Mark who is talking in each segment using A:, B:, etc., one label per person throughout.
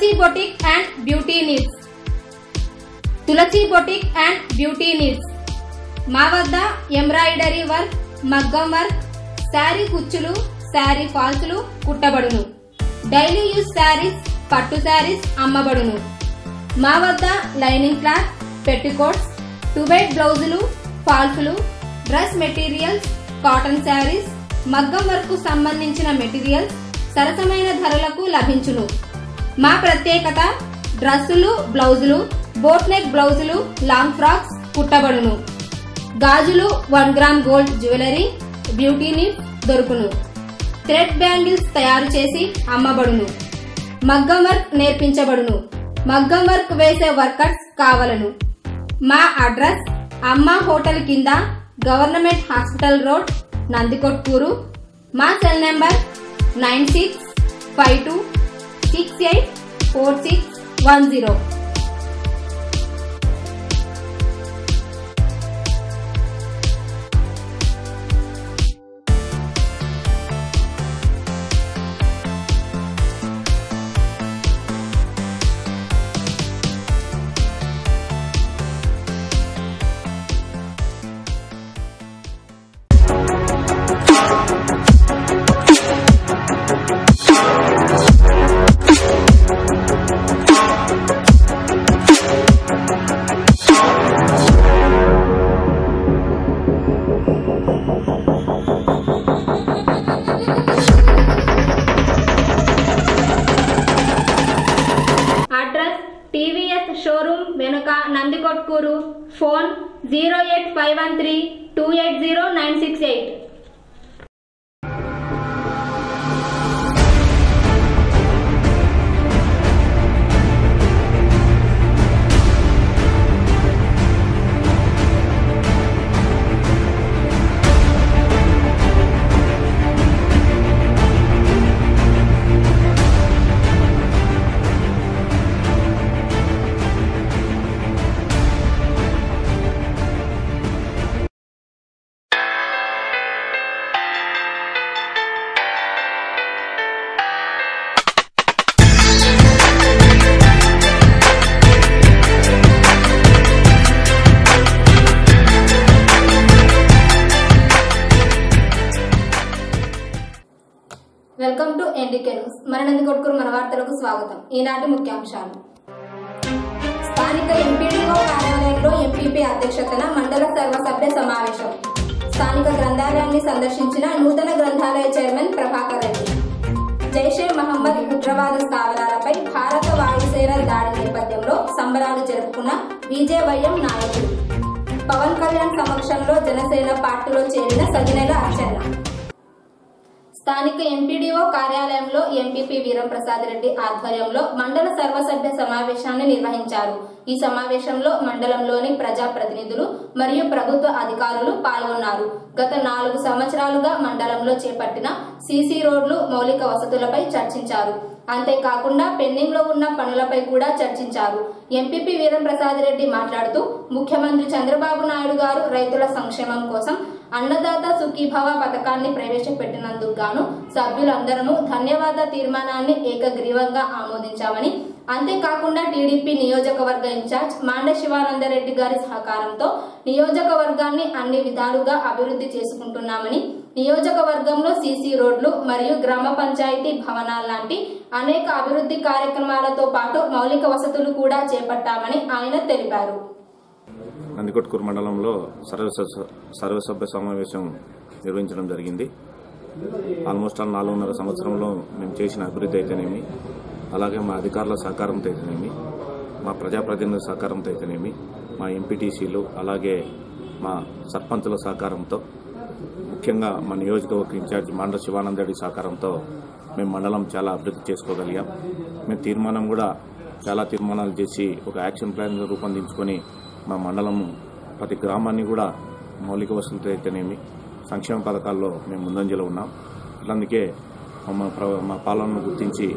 A: Tulasi boutique and beauty needs. Tulasi boutique and beauty needs మా వద్ద embroidery work, మగ్గం work, sari కుచ్చులు, శారీ ఫాల్స్లు కుట్టబడును. డైలీ యూజ్ శారీస్, పట్టు శారీస్ అమ్మబడును. మా వద్ద లైనింగ్ క్లాత్, పెట్టికోట్స్, 2 వైట్ బ్లౌజులు, ఫాల్స్లు, డ్రెస్ మెటీరియల్స్, కాటన్ శారీస్, మగ్గం వర్క్ కు సంబంధించిన మెటీరియల్స్ సరసమైన ధరలకు లభించును. మా ప్రత్యేకత డ్రెస్సులు, బ్లౌజులు, బోట్ నెక్ బ్లౌజులు, లాంగ్ ఫ్రాక్స్ కుట్టబడును. గాజులు, 1 gram gold jewellery, beauty needs దొరుకును. థ్రెడ్ బ్యాంగిల్స్ తయారు చేసి అమ్మబడును. మగ్గం వర్క్ నేర్పించబడును. మగ్గం వర్క్ వేసే వర్కర్స్ కావలను. మా అడ్రస్ అమ్మ హోటల్ కింద, గవర్నమెంట్ హాస్పిటల్ రోడ్, నందికొట్కూరు. మా సెల్ నెంబర్ 9652684610. టీవీఎస్ షోరూమ్ వెనుక, Nandikotkur. Phone 08513280968. Welcome to NDK news. మన నందికొట్కూరు మన వార్తలకు స్వాగతం. ఈనాటి ముఖ్యాంశాలు. స్థానిక ఎంపీడీఓ కార్యాలయంలో ఎంపీపీ అధ్యక్షతన మండల సర్వసభ్య సమావేశం. స్థానిక గ్రంథాలయాన్ని సందర్శించిన నూతన గ్రంథాలయ చైర్మన్ ప్రభాకర్ రెడ్డి. జైషే మహమ్మద్ ఉగ్రవాద స్థావరాలపై భారత వాయుసేన దాడి నేపథ్యంలో సంబరాలు జరుపుకున్న బీజేవైఎం నాయకులు. పవన్ కళ్యాణ్ సమక్షంలో జనసేన పార్టీలో చేరిన సగినెల అర్చన్న. స్థానిక ఎంపీడీఓ కార్యాలయంలో ఎంపీపీ వీరంప్రసాద్ రెడ్డి ఆధ్వర్యంలో మండల సర్వసభ్య సమావేశాన్ని నిర్వహించారు. ఈ సమావేశంలో మండలంలోని ప్రజాప్రతినిధులు మరియు ప్రభుత్వ అధికారులు పాల్గొన్నారు. గత 4 సంవత్సరాలుగా మండలంలో చేపట్టిన సీసీ రోడ్లు, మౌలిక వసతులపై చర్చించారు. అంతేకాకుండా పెండింగ్ లో ఉన్న పనులపై కూడా చర్చించారు. ఎంపీపీ వీరంప్రసాద్ రెడ్డి మాట్లాడుతూ, ముఖ్యమంత్రి చంద్రబాబు నాయుడు గారు రైతుల సంక్షేమం కోసం అన్నదాత సుఖీభవ పథకాన్ని ప్రవేశపెట్టినందుకు గాను సభ్యులందరూ ధన్యవాద తీర్మానాన్ని ఏకగ్రీవంగా ఆమోదించామని, అంతేకాకుండా టీడీపీ నియోజకవర్గ ఇన్ఛార్జ్ మాండ శివానందరెడ్డి గారి సహకారంతో నియోజకవర్గాన్ని అన్ని విధాలుగా అభివృద్ధి చేసుకుంటున్నామని, నియోజకవర్గంలో సీసీ రోడ్లు మరియు గ్రామ పంచాయతీ భవనాల లాంటి అనేక అభివృద్ధి కార్యక్రమాలతో పాటు మౌలిక వసతులు కూడా చేపట్టామని ఆయన తెలిపారు.
B: నందికొట్కూరు మండలంలో సర్వసభ్య సమావేశం నిర్వహించడం జరిగింది. ఆల్మోస్ట్ 4.5 సంవత్సరంలో మేము చేసిన అభివృద్ధి అయితేనేమి, అలాగే మా అధికారుల సహకారంతో అయితేనేమి, మా ప్రజాప్రతినిధుల సహకారంతో అయితేనేమి, మా ఎంపీటీసీలు అలాగే మా సర్పంచుల సహకారంతో, ముఖ్యంగా మా నియోజకవర్గ ఇన్ఛార్జ్ మాండ శివానందరెడ్డి సహకారంతో మేము మండలం చాలా అభివృద్ధి చేసుకోగలిగాం. మేము చాలా తీర్మానాలు చేసి ఒక యాక్షన్ ప్లాన్ రూపొందించుకొని మా మండలం ప్రతి గ్రామాన్ని కూడా మౌలిక వసతులతో అయితేనేమి, సంక్షేమ పథకాల్లో మేము ముందంజలో ఉన్నాం. అందుకే మా పాలనను గుర్తించి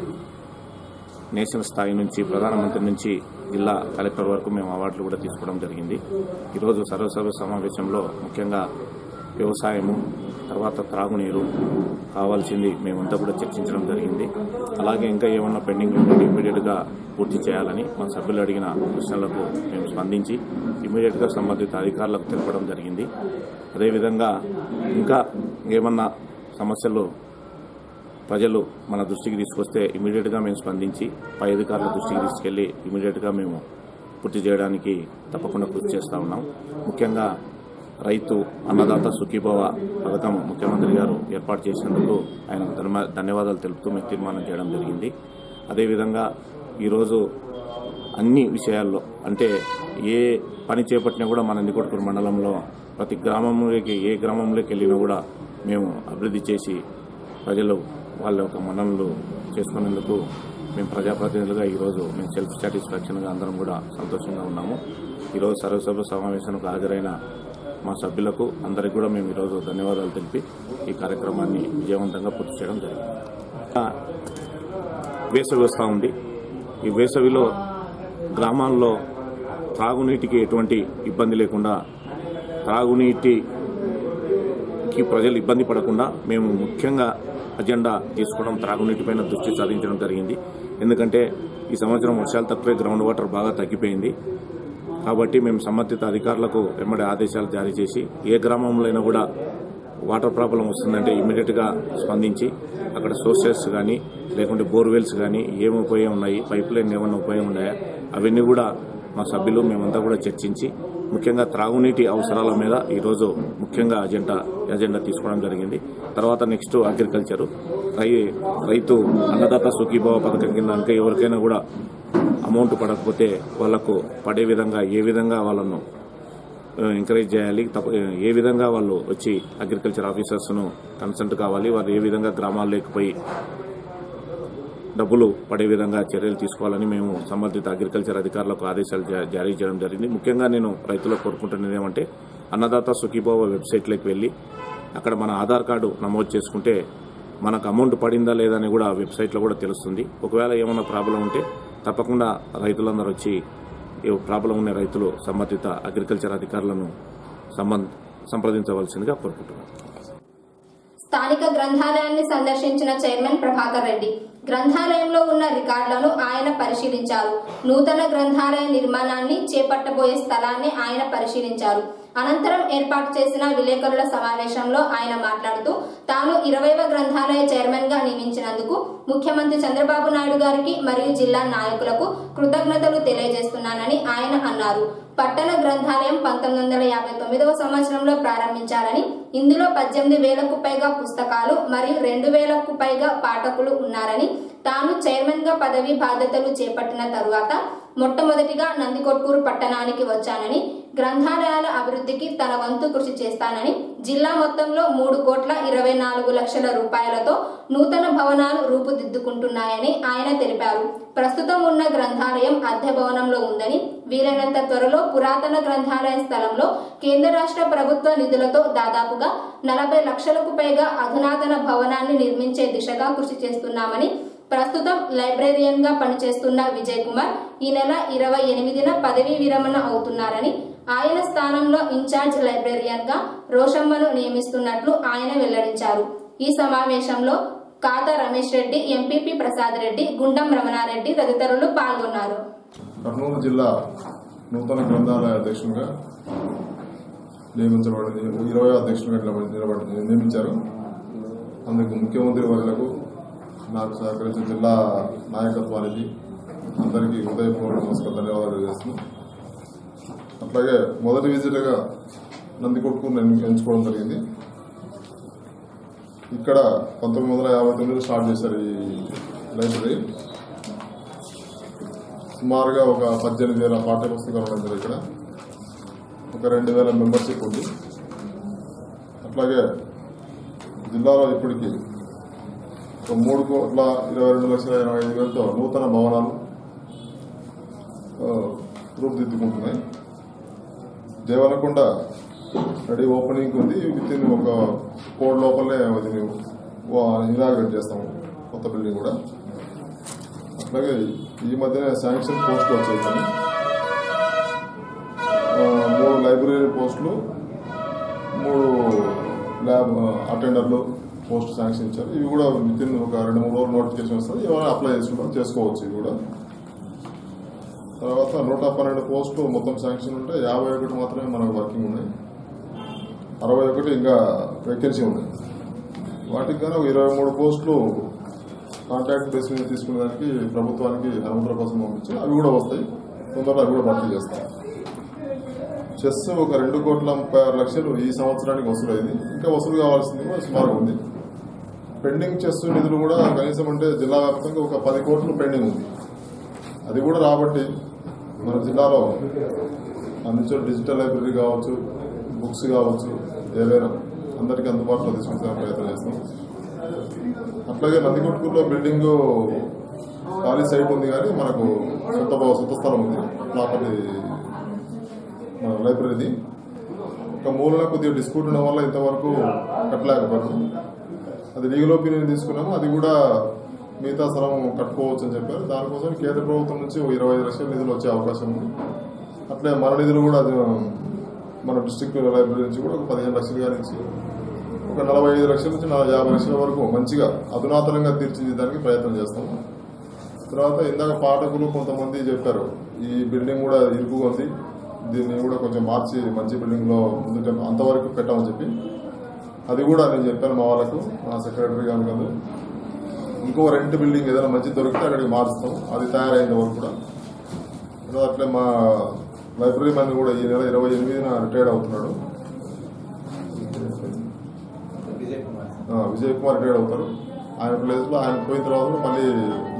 B: నేషనల్ స్థాయి నుంచి, ప్రధానమంత్రి నుంచి జిల్లా కలెక్టర్ వరకు మేము అవార్డులు కూడా తీసుకోవడం జరిగింది. ఈరోజు సర్వసభ్య సమావేశంలో ముఖ్యంగా వ్యవసాయము, తర్వాత త్రాగునీరు కావాల్సింది మేమంతా కూడా చర్చించడం జరిగింది. అలాగే ఇంకా ఏమన్నా పెండింగ్ ఉంటే ఇమీడియట్గా పూర్తి చేయాలని మా సభ్యులు అడిగిన ప్రశ్నలకు మేము స్పందించి ఇమీడియట్గా సంబంధిత అధికారులకు తెలపడం జరిగింది. అదేవిధంగా ఇంకా ఏమన్నా సమస్యలు ప్రజలు మన దృష్టికి తీసుకొస్తే ఇమీడియట్గా మేము స్పందించి పై అధికారుల దృష్టికి తీసుకెళ్లి ఇమీడియట్గా మేము పూర్తి చేయడానికి తప్పకుండా కృషి చేస్తూ ఉన్నాం. ముఖ్యంగా రైతు అన్నదాత సుఖీభవ పథకం ముఖ్యమంత్రి గారు ఏర్పాటు చేసినందుకు ఆయనకు ధన్యవాదాలు తెలుపుతూ మేము తీర్మానం చేయడం జరిగింది. అదేవిధంగా ఈరోజు అన్ని విషయాల్లో అంటే ఏ పని చేపట్టినా కూడా మన నందికొట్కూరు మండలంలో ప్రతి గ్రామంలోకి ఏ గ్రామంలోకి వెళ్ళినా కూడా మేము అభివృద్ధి చేసి ప్రజలు వాళ్ళ యొక్క మన్ననలు చేసుకునేందుకు మేము ప్రజాప్రతినిధులుగా ఈరోజు మేము సెల్ఫ్ సాటిస్ఫాక్షన్గా అందరం కూడా సంతోషంగా ఉన్నాము. ఈరోజు సర్వసభ్య సమావేశానికి హాజరైన మా సభ్యులకు అందరికీ కూడా మేము ఈరోజు ధన్యవాదాలు తెలిపి ఈ కార్యక్రమాన్ని విజయవంతంగా పూర్తి చేయడం జరిగింది. వేసవి వస్తూ ఉంది. ఈ వేసవిలో గ్రామాల్లో త్రాగునీటికి ఎటువంటి ఇబ్బంది లేకుండా, త్రాగునీటికి ప్రజలు ఇబ్బంది పడకుండా మేము ముఖ్యంగా అజెండా తీసుకోవడం త్రాగునీటిపైన దృష్టి సాధించడం జరిగింది. ఎందుకంటే ఈ సంవత్సరం వర్షాలు తక్కువే, గ్రౌండ్ వాటర్ బాగా తగ్గిపోయింది. కాబట్టి మేము సంబంధిత అధికారులకు వెంబడి ఆదేశాలు జారీ చేసి ఏ గ్రామంలో అయినా కూడా వాటర్ ప్రాబ్లం వస్తుందంటే ఇమీడియట్గా స్పందించి అక్కడ సోర్సెస్ కానీ లేకుంటే బోర్వెల్స్ కానీ ఏమి ఉపయోగం ఉన్నాయి, పైప్ లైన్ ఏమన్నా ఉపయోగం ఉన్నాయా అవన్నీ కూడా మా సభ్యులు మేమంతా కూడా చర్చించి ముఖ్యంగా త్రాగునీటి అవసరాల మీద ఈరోజు ముఖ్యంగా అజెండా తీసుకోవడం జరిగింది. తర్వాత నెక్స్ట్ అగ్రికల్చరు, రైతు అన్నదాత సుఖీభవ పథకం కింద ఇంకా ఎవరికైనా కూడా అమౌంట్ పడకపోతే వాళ్లకు పడే విధంగా ఏ విధంగా వాళ్ళను ఎంకరేజ్ చేయాలి, ఏ విధంగా వాళ్ళు వచ్చి అగ్రికల్చర్ ఆఫీసర్స్ను కన్సల్ట్ కావాలి, వారు ఏ విధంగా గ్రామాల్లోకి పోయి డబ్బులు పడే విధంగా చర్యలు తీసుకోవాలని మేము సంబంధిత అగ్రికల్చర్ అధికారులకు ఆదేశాలు జారీ చేయడం జరిగింది. ముఖ్యంగా నేను రైతులకు కోరుకుంటున్నది ఏమంటే అన్నదాత సుఖీభవ వెబ్సైట్లోకి వెళ్ళి అక్కడ మన ఆధార్ కార్డు నమోదు చేసుకుంటే మనకు అమౌంట్ పడిందా లేదా అని కూడా వెబ్సైట్లో కూడా తెలుస్తుంది. ఒకవేళ ఏమైనా ప్రాబ్లం ఉంటే తప్పకుండా రైతులందరూ వచ్చి ప్రాబ్లం ఉన్న రైతులు సంబంధిత అగ్రికల్చర్ అధికారులను సంప్రదించవలసిందిగా కోరుకుంటున్నాను.
A: స్థానిక గ్రంథాలయాన్ని సందర్శించిన చైర్మన్ ప్రభాకర్ రెడ్డి గ్రంథాలయంలో ఉన్న రికార్డులను ఆయన పరిశీలించారు. నూతన గ్రంథాలయ నిర్మాణాన్ని చేపట్టబోయే స్థలాన్ని ఆయన పరిశీలించారు. అనంతరం ఏర్పాటు చేసిన విలేకరుల సమావేశంలో ఆయన మాట్లాడుతూ తాను 20వ గ్రంథాలయ చైర్మన్ గా నియమించినందుకు ముఖ్యమంత్రి చంద్రబాబు నాయుడు గారికి మరియు జిల్లా నాయకులకు కృతజ్ఞతలు తెలియజేస్తున్నానని ఆయన అన్నారు. పట్టణ గ్రంథాలయం 1959వ సంవత్సరంలో ప్రారంభించారని, ఇందులో 18,000కు పైగా పుస్తకాలు మరియు 2,000కు పైగా పాఠకులు ఉన్నారని, తాను చైర్మన్ గా పదవి బాధ్యతలు చేపట్టిన తరువాత మొట్టమొదటిగా నందికొట్కూరు పట్టణానికి వచ్చానని, గ్రంథాలయాల అభివృద్ధికి తన వంతు కృషి చేస్తానని, జిల్లా మొత్తంలో 3,24,00,000 రూపాయలతో నూతన భవనాలు రూపుదిద్దుకుంటున్నాయని ఆయన తెలిపారు. ప్రస్తుతం ఉన్న గ్రంథాలయం అద్దె భవనంలో ఉందని, వీలైనంత త్వరలో పురాతన గ్రంథాలయ స్థలంలో కేంద్ర రాష్ట్ర ప్రభుత్వ నిధులతో దాదాపుగా 40 లక్షలకు పైగా అధునాతన భవనాన్ని నిర్మించే దిశగా కృషి చేస్తున్నామని, ప్రస్తుతం లైబ్రేరియన్ గా పనిచేస్తున్న విజయ్ కుమార్ ఈ నెల 28న పదవీ విరమణ అవుతున్నారని, ఆయన స్థానంలో ఇన్ఛార్జ్ లైబ్రేరియన్ గా రోషమ్మను నియమిస్తున్నట్లు ఆయన వెల్లడించారు. ఈ సమావేశంలో కాతా రమేష్ రెడ్డి, ఎంపీపీ ప్రసాద్ రెడ్డి, గుండం రమణారెడ్డి తదితరులు పాల్గొన్నారు.
C: కర్నూలు జిల్లా నూతన గ్రంథాలయ అధ్యక్షునిగా నియమించబడింది. 20వ అధ్యక్షునిగా నియమించారు. అందుకు ముఖ్యమంత్రి వర్యులకు, నాకు సహకరించిన జిల్లా నాయకత్వానికి అందరికీ హృదయపూర్వక నమస్కారం, ధన్యవాదాలు చేస్తున్నాను. అట్లాగే మొదటి విజిట్గా నందికొట్కూరు ఎంచుకోవడం జరిగింది. ఇక్కడ 1959 స్టార్ట్ చేశారు ఈ లైబ్రరీ. సుమారుగా ఒక 18,000 పాఠ్య పుస్తకాలు ఉన్నాయి ఇక్కడ. ఒక 2,000 మెంబర్షిప్ ఉంది. అట్లాగే జిల్లాలో ఇప్పటికీ ఒక 3,22,85,000తో నూతన భవనాలు రూపుదిద్దుకుంటున్నాయి. దేవనకొండ రెడీ ఓపెనింగ్ ఉంది. విత్ ఇన్ ఒక కోడ్ లోపలనే ఇనాగ్రేట్ చేస్తాము కొత్త బిల్డింగ్ కూడా. అట్లాగే ఈ మధ్యనే శాంక్షన్ పోస్టులు వచ్చాయి. 3 లైబ్రరీ పోస్టులు, 3 ల్యాబ్ అటెండర్లు పోస్ట్ శాంక్షన్ ఇచ్చారు. ఇవి కూడా వితిన్ ఒక 2-3 రోజులు నోటిఫికేషన్ వస్తుంది. ఎవరైనా అప్లై చేసుకోవచ్చు. ఇవి కూడా తర్వాత 112 పోస్టులు మొత్తం శాంక్షన్ ఉంటే 51 మాత్రమే మనకు వర్కింగ్ ఉన్నాయి. 61 ఇంకా వేకెన్సీ ఉన్నాయి. వాటికి కానీ 23 పోస్టులు కాంట్రాక్ట్ బేస్ మీద తీసుకునే దానికి ప్రభుత్వానికి అనుమతుల కోసం పంపించి అవి కూడా వస్తాయి. తొందరగా అవి కూడా భర్తీ చేస్తాం. చెస్ ఒక 2,36,00,000 ఈ సంవత్సరానికి వసూలైంది. ఇంకా వసూలు కావాల్సింది కూడా సుమారుగా ఉంది. పెండింగ్ చెస్ నిధులు కూడా కనీసం అంటే జిల్లా వ్యాప్తంగా ఒక 10 కోట్లు పెండింగ్ ఉంది. అది కూడా రాబట్టి మన జిల్లాలో అందించే డిజిటల్ లైబ్రరీ కావచ్చు, బుక్స్ కావచ్చు, ఏవైనా అందరికీ అందుబాటులో తీసుకునే ప్రయత్నం చేస్తాం. అట్లాగే నందికొట్కూరులో బిల్డింగ్ ఖాళీ సైట్ ఉంది, కానీ మనకు సొంత స్థలం ఉంది ప్రాపర్టీ మన లైబ్రరీది. ఒక మూలన కొద్దిగా డిస్ప్యూట్ ఉండడం వల్ల ఇంతవరకు కట్టలేకపోయాము. అది లీగల్ ఒపీనియన్ తీసుకున్నాము. అది కూడా మిగతా స్థలం కట్టుకోవచ్చు అని చెప్పారు. దానికోసం కేంద్ర ప్రభుత్వం నుంచి 25 లక్షల నిధులు వచ్చే అవకాశం ఉంది. అట్లే మన నిధులు కూడా మన డిస్ట్రిక్ట్ లైబ్రరీ నుంచి కూడా ఒక 15 లక్షలుగా నుంచి ఒక 45 లక్షల నుంచి 50 లక్షల వరకు మంచిగా అధునాతనంగా తీర్చిదిద్దడానికి ప్రయత్నం చేస్తాము. తర్వాత ఇందాక పాఠకులు కొంతమంది చెప్పారు, ఈ బిల్డింగ్ కూడా ఇరుకుగా ఉంది, దీన్ని కూడా కొంచెం మార్చి మంచి బిల్డింగ్ లో ముందు అంతవరకు పెట్టామని చెప్పి అది కూడా నేను చెప్పాను మా వాళ్ళకు, మా సెక్రటరీ గారు కాదు. ఇంకో రెంట్ బిల్డింగ్ ఏదైనా మంచి దొరికితే అక్కడికి మారుస్తాం. అది తయారైన వరకు కూడా. అట్లే మా లైబ్రరీ మ్యాన్ కూడా ఈ నెల 28న రిటైర్డ్ అవుతున్నాడు. విజయ్ కుమార్ రిటైర్డ్ అవుతారు. ఆయన ప్లేస్ లో ఆయన పోయిన తర్వాత మళ్ళీ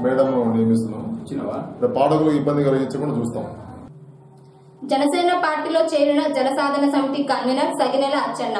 C: మేడం నియమిస్తున్నాం. పాఠకులకు ఇబ్బంది కలిగించకుండా చూస్తాం.
A: జనసేన పార్టీలో చేరిన జనసాధన సమితి కన్వీనర్ సగినెల అచ్చెన్న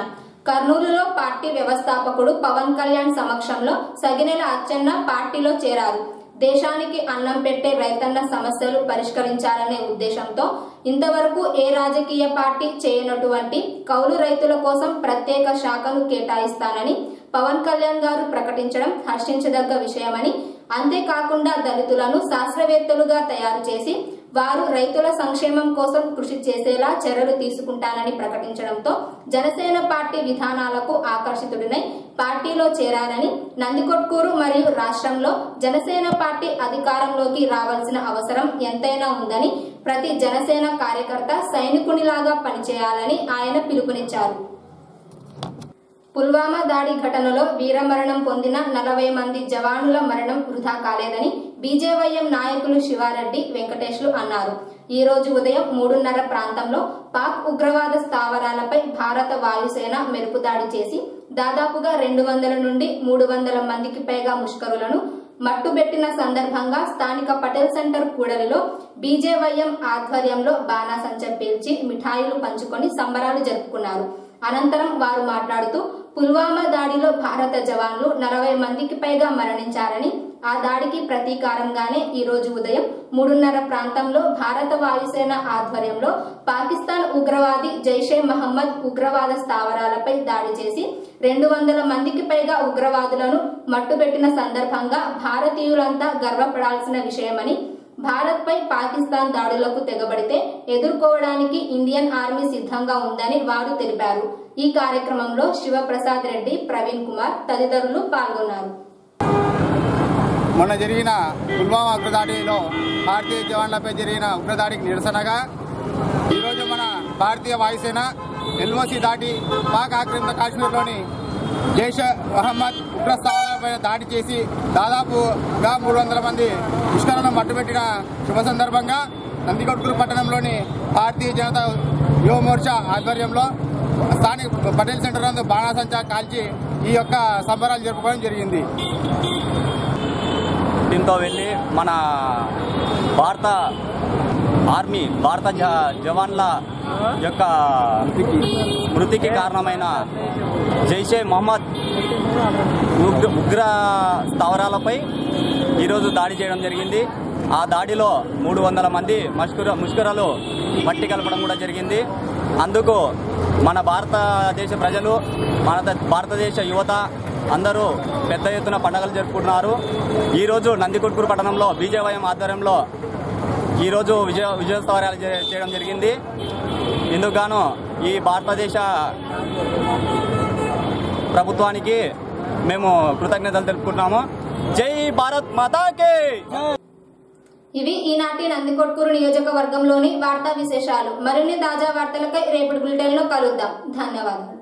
A: కర్నూలులో పార్టీ వ్యవస్థాపకుడు పవన్ కళ్యాణ్ సమక్షంలో సగినెల అచ్చెన్న పార్టీలో చేరారు. దేశానికి అన్నం పెట్టే రైతన్న సమస్యలు పరిష్కరించాలనే ఉద్దేశంతో ఇంతవరకు ఏ రాజకీయ పార్టీ చేయనటువంటి కౌలు రైతుల కోసం ప్రత్యేక శాఖను కేటాయిస్తానని పవన్ కళ్యాణ్ గారు ప్రకటించడం హర్షించదగ్గ విషయమని, అంతేకాకుండా దళితులను శాస్త్రవేత్తలుగా తయారు చేసి వారు రైతుల సంక్షేమం కోసం కృషి చేసేలా చర్యలు తీసుకుంటానని ప్రకటించడంతో జనసేన పార్టీ విధానాలకు ఆకర్షితుడినై పార్టీలో చేరారని, నందికొట్కూరు మరియు రాష్ట్రంలో జనసేన పార్టీ అధికారంలోకి రావాల్సిన అవసరం ఎంతైనా ఉందని, ప్రతి జనసేన కార్యకర్త సైనికునిలాగా పనిచేయాలని ఆయన పిలుపునిచ్చారు. పుల్వామా దాడి ఘటనలో వీరమరణం పొందిన 40 మంది జవానుల మరణం వృధా కాలేదని బీజేవైఎం నాయకులు శివారెడ్డి, వెంకటేష్లు అన్నారు. ఈ రోజు ఉదయం 3:30 ప్రాంతంలో పాక్ ఉగ్రవాద స్థావరాలపై భారత వాయుసేన మెరుపు దాడి చేసి దాదాపుగా 200 నుండి 300 మందికి పైగా ముష్కరులను మట్టుబెట్టిన సందర్భంగా స్థానిక పటేల్ సెంటర్ కూడలిలో బీజేవైఎం ఆధ్వర్యంలో బాణాసంచా పేల్చి మిఠాయిలు పంచుకొని సంబరాలు జరుపుకున్నారు. అనంతరం వారు మాట్లాడుతూ పుల్వామా దాడిలో భారత జవాన్లు 40 మందికి పైగా మరణించారని, ఆ దాడికి ప్రతీకారంగానే ఈ రోజు ఉదయం 3:30 ప్రాంతంలో భారత వాయుసేన ఆధ్వర్యంలో పాకిస్తాన్ ఉగ్రవాది జైషే మహమ్మద్ ఉగ్రవాద స్థావరాలపై దాడి చేసి 200 మందికి పైగా ఉగ్రవాదులను మట్టుబెట్టిన సందర్భంగా భారతీయులంతా గర్వపడాల్సిన విషయమని, భారత్ పై పాకిస్తాన్ దాడులకు తెగబడితే ఎదుర్కోవడానికి ఇండియన్ ఆర్మీ సిద్ధంగా ఉందని వారు తెలిపారు. ఈ కార్యక్రమంలో శివప్రసాద్ రెడ్డి, ప్రవీణ్ కుమార్ తదితరులు పాల్గొన్నారు.
D: మొన్న జరిగిన పుల్వామా ఉగ్రదాడిలో భారతీయ జవాన్లపై జరిగిన ఉగ్రదాడికి నిరసనగా ఈరోజు మన భారతీయ వాయుసేన ఎల్ఓసి దాటి పాక్ ఆక్రమిత కాశ్మీర్లోని జైషే మహమ్మద్ ఉగ్ర స్థావరాలపై దాడి చేసి దాదాపుగా 300 మంది ముష్కరులను మట్టుబెట్టిన శుభ సందర్భంగా నందికొట్కూరు పట్టణంలోని భారతీయ జనతా యువ మోర్చా ఆధ్వర్యంలో స్థానిక పటేల్ సెంటర్ నందు బాణాసంచా కాల్చి ఈ యొక్క సంబరాలు జరుపుకోవడం జరిగింది.
E: దీంతో వెళ్ళి మన భారత ఆర్మీ జవాన్ల యొక్క మృతికి కారణమైన జైషే మహమ్మద్ ఉగ్ర స్థావరాలపై ఈరోజు దాడి చేయడం జరిగింది. ఆ దాడిలో 300 మంది ముష్కరులు మట్టి కలపడం కూడా జరిగింది. అందుకు మన భారతదేశ ప్రజలు, మన భారతదేశ యువత అందరూ పెద్ద ఎత్తున పండుగలు జరుపుకుంటున్నారు. ఈరోజు నందికొట్కూరు పట్టణంలో బీజేవైఎం ఆధ్వర్యంలో ఈరోజు విజయోత్సవాలు చేయడం జరిగింది. ఇందుకు గాను ఈ భారతదేశ ప్రభుత్వానికి మేము కృతజ్ఞతలు తెలుపుకుంటున్నాము. జై భారత్ మాతాకి.
A: ఇవి ఈనాటి నందికొట్కూరు నియోజకవర్గంలోని వార్తా విశేషాలు. మరిన్ని తాజా వార్తలకై రేపటి బులెటిన్లో కలుద్దాం. ధన్యవాదాలు.